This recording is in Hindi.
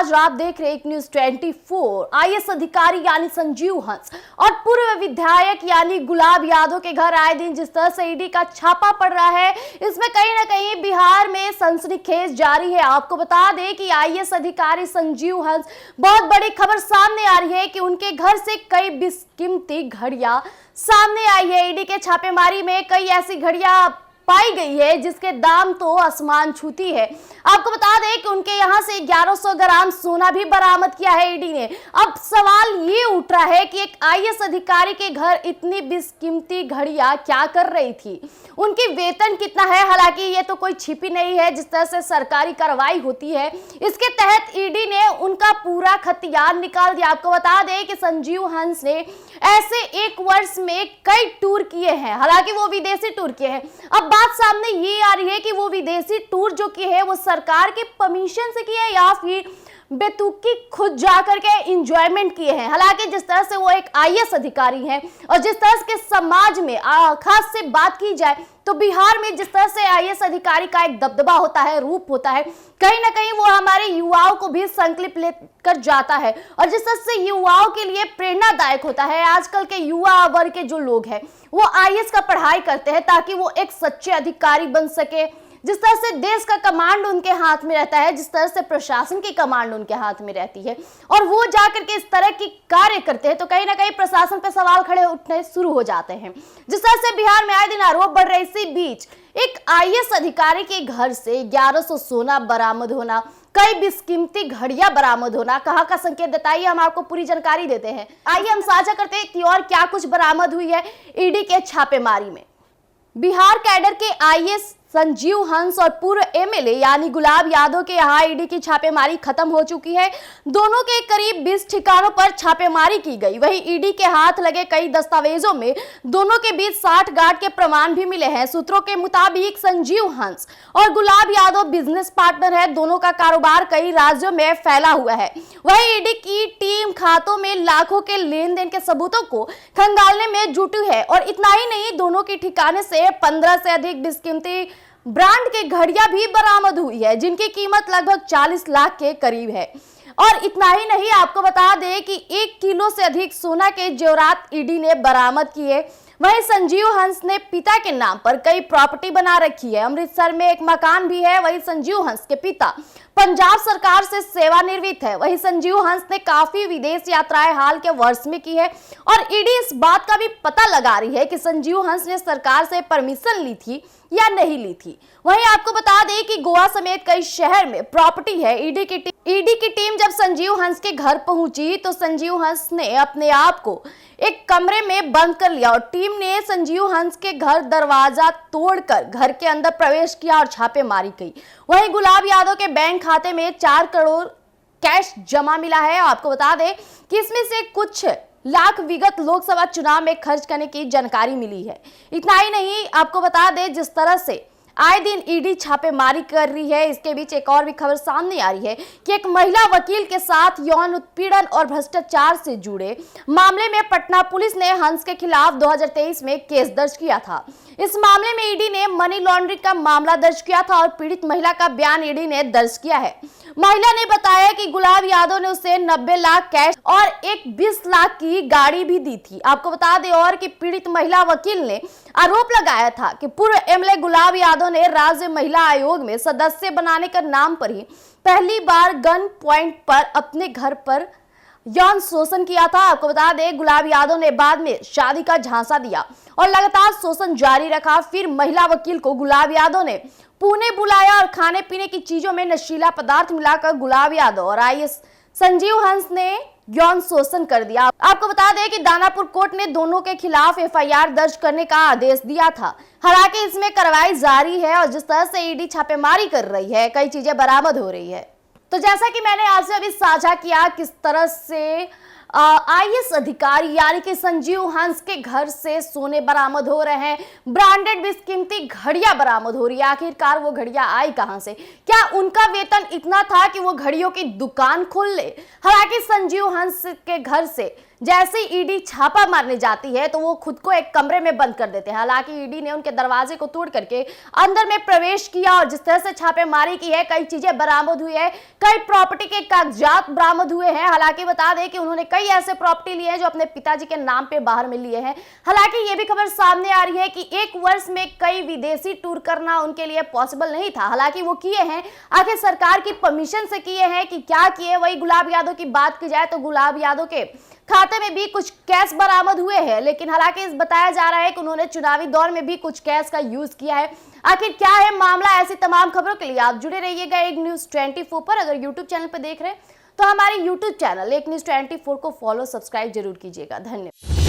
समाज, आप देख रहे एक न्यूज 24। आईएएस अधिकारी यानी संजीव हंस और पूर्व विधायक यानी गुलाब यादव के घर आए दिन जिस तरह से ईडी का छापा पड़ रहा है, इसमें कहीं ना कहीं बिहार में सनसनीखेज जारी है। आपको बता दें कि आईएएस अधिकारी संजीव हंस, बहुत बड़ी खबर सामने आ रही है कि उनके घर से कई बेशकीमती घड़ियां सामने आई है। ईडी के छापेमारी में कई ऐसी घड़ियां पाई गई है जिसके दाम तो आसमान छूती है। आपको बता दें कि उनके यहां से 1100 ग्राम सोना भी बरामद किया है ईडी ने। अब सवाल ये उठ रहा है कि एक आईएएस अधिकारी के घर इतनी बेशकीमती घड़ियां क्या कर रही थी, उनकी वेतन कितना है। हालांकि ये तो कोई छिपी नहीं है, जिस तरह से सरकारी कार्रवाई होती है इसके तहत ईडी ने उनका पूरा खतियान निकाल दिया। आपको बता दें कि संजीव हंस ने ऐसे एक वर्ष में कई टूर किए हैं, हालांकि वो विदेशी टूर किए हैं। अब बात सामने ये आ रही है कि वो विदेशी टूर जो किए हैं वो सरकार के परमिशन से किए हैं या फिर बेतुकी खुद जाकर के एंजॉयमेंट किए हैं। हालांकि जिस तरह से वो एक आईएएस अधिकारी हैं और जिस तरह के समाज में खास से बात की जाए तो बिहार में जिस तरह से आईएएस अधिकारी का एक दबदबा होता है, रूप होता है, कहीं ना कहीं वो हमारे युवाओं को भी संकल्प लेकर जाता है और जिस तरह से युवाओं के लिए प्रेरणादायक होता है। आजकल के युवा वर्ग के जो लोग हैं वो आईएएस का पढ़ाई करते हैं ताकि वो एक सच्चे अधिकारी बन सके। जिस तरह से देश का कमांड उनके हाथ में रहता है, जिस तरह से प्रशासन की कमांड उनके हाथ में रहती है और वो जाकर के इस तरह की कार्य करते हैं तो कहीं ना कहीं प्रशासन पे सवाल खड़े उठने शुरू हो जाते हैं। जिस तरह से बिहार में आए दिन आरोप बढ़ रहे, इसी बीच एक आईएएस अधिकारी के घर से 1100 सोना बरामद होना, कई बेशकीमती घड़ियां बरामद होना कहां का संकेत देता है, हम आपको पूरी जानकारी देते हैं। आइए हम साझा करते हैं कि और क्या कुछ बरामद हुई है ईडी के छापेमारी में। बिहार कैडर के आईएएस संजीव हंस और पूर्व एमएलए यानी गुलाब यादव के यहाँ ईडी की छापेमारी खत्म हो चुकी है। दोनों के करीब 20 ठिकानों पर छापेमारी की गई। वहीं ईडी के हाथ लगे कई दस्तावेजों में दोनों के बीच साठगांठ के प्रमाण भी मिले हैं। सूत्रों के मुताबिक संजीव हंस और गुलाब यादव बिजनेस पार्टनर है। दोनों का कारोबार कई राज्यों में फैला हुआ है। वहीं ईडी की टीम खातों में लाखों के लेन देन के सबूतों को खंगालने में जुटी है और इतना ही नहीं, दोनों के ठिकाने से 15 से अधिक बेशकीमती ब्रांड के घड़ियां भी बरामद हुई है जिनकी कीमत लगभग 40 लाख के करीब है। और इतना ही नहीं, आपको बता दें कि 1 किलो से अधिक सोना के जेवरात ईडी ने बरामद किए। वहीं संजीव हंस ने पिता के नाम पर कई प्रॉपर्टी बना रखी है। अमृतसर में एक मकान भी है। वहीं संजीव हंस के पिता पंजाब सरकार से सेवानिवृत्त है। वहीं संजीव हंस ने काफी विदेश यात्राएं हाल के वर्ष में की है और ईडी इस बात का भी पता लगा रही है कि संजीव हंस ने सरकार से परमिशन ली थी या नहीं ली थी। वहीं आपको बता दें कि गोवा समेत कई शहर में प्रॉपर्टी है। ईडी की टीम जब संजीव हंस के घर पहुंची तो संजीव हंस ने अपने आप को एक कमरे में बंद कर लिया और टीम ने संजीव हंस के घर दरवाजा तोड़कर घर के अंदर प्रवेश किया और छापेमारी की। वहीं गुलाब यादव के बैंक खाते में 4 करोड़ कैश जमा मिला है। आपको बता दें कि इसमें से कुछ लाख विगत लोकसभा चुनाव में खर्च करने की जानकारी मिली है। इतना ही नहीं, आपको बता दें जिस तरह से आए दिन ईडी छापेमारी कर रही है, इसके बीच एक और भी खबर सामने आ रही है कि एक महिला वकील के साथ यौन उत्पीड़न और भ्रष्टाचार से जुड़े मामले में पटना पुलिस ने हंस के खिलाफ 2023 में केस दर्ज किया था। इस मामले में ईडी ने मनी लॉन्ड्रिंग का मामला दर्ज किया था और पीड़ित महिला का बयान ईडी ने दर्ज किया है। महिला ने बताया कि गुलाब यादव ने उसे 90 लाख कैश और एक 20 लाख की गाड़ी भी दी थी। आपको बता दें और कि पीड़ित महिला वकील ने आरोप लगाया था कि पूर्व एमएलए गुलाब यादव ने राज्य महिला आयोग में सदस्य बनाने के नाम पर ही पहली बार गन पॉइंट पर अपने घर पर यौन शोषण किया था। आपको बता दें गुलाब यादव ने बाद में शादी का झांसा दिया और लगातार शोषण जारी रखा। फिर महिला वकील को गुलाब यादव ने पुणे बुलाया और खाने पीने की चीजों में नशीला पदार्थ मिलाकर गुलाब यादव और आईएएस संजीव हंस ने यौन शोषण कर दिया। आपको बता दें कि दानापुर कोर्ट ने दोनों के खिलाफ एफआईआर दर्ज करने का आदेश दिया था। हालांकि इसमें कार्रवाई जारी है और जिस तरह से ईडी छापेमारी कर रही है, कई चीजें बरामद हो रही है। तो जैसा कि मैंने आपसे अभी साझा किया किस तरह से आईएएस अधिकारी यानी कि संजीव हंस के घर से सोने बरामद हो रहे हैं, ब्रांडेड बेशकीमती घड़ियां बरामद हो रही है। आखिरकार वो घड़ियां आई कहां से? क्या उनका वेतन इतना था कि वो घड़ियों की दुकान खोल ले? हालांकि संजीव हंस के घर से जैसे ही ईडी छापा मारने जाती है तो वो खुद को एक कमरे में बंद कर देते हैं। हालांकि ईडी ने उनके दरवाजे को तोड़ करके अंदर में प्रवेश किया और जिस तरह से छापेमारी की है, कई चीजें बरामद हुई है, कई प्रॉपर्टी के कागजात बरामद हुए हैं। हालांकि बता दें कि उन्होंने कई ऐसे प्रॉपर्टी लिए हैं जो अपने पिताजी के नाम पे बाहर में लिए हैं। हालांकि ये भी खबर सामने आ रही है कि एक वर्ष में कई विदेशी टूर करना उनके लिए पॉसिबल नहीं था। हालांकि वो किए हैं, आखिर सरकार की परमिशन से किए हैं कि क्या किए। वही गुलाब यादव की बात की जाए तो गुलाब यादव के खाते में भी कुछ कैश बरामद हुए हैं, लेकिन हालांकि बताया जा रहा है कि उन्होंने चुनावी दौर में भी कुछ कैश का यूज किया है। आखिर क्या है मामला, ऐसी तमाम खबरों के लिए आप जुड़े रहिएगा एक न्यूज 24 पर। अगर यूट्यूब चैनल पर देख रहे हैं तो हमारे यूट्यूब चैनल एक न्यूज 24 को फॉलो सब्सक्राइब जरूर कीजिएगा। धन्यवाद।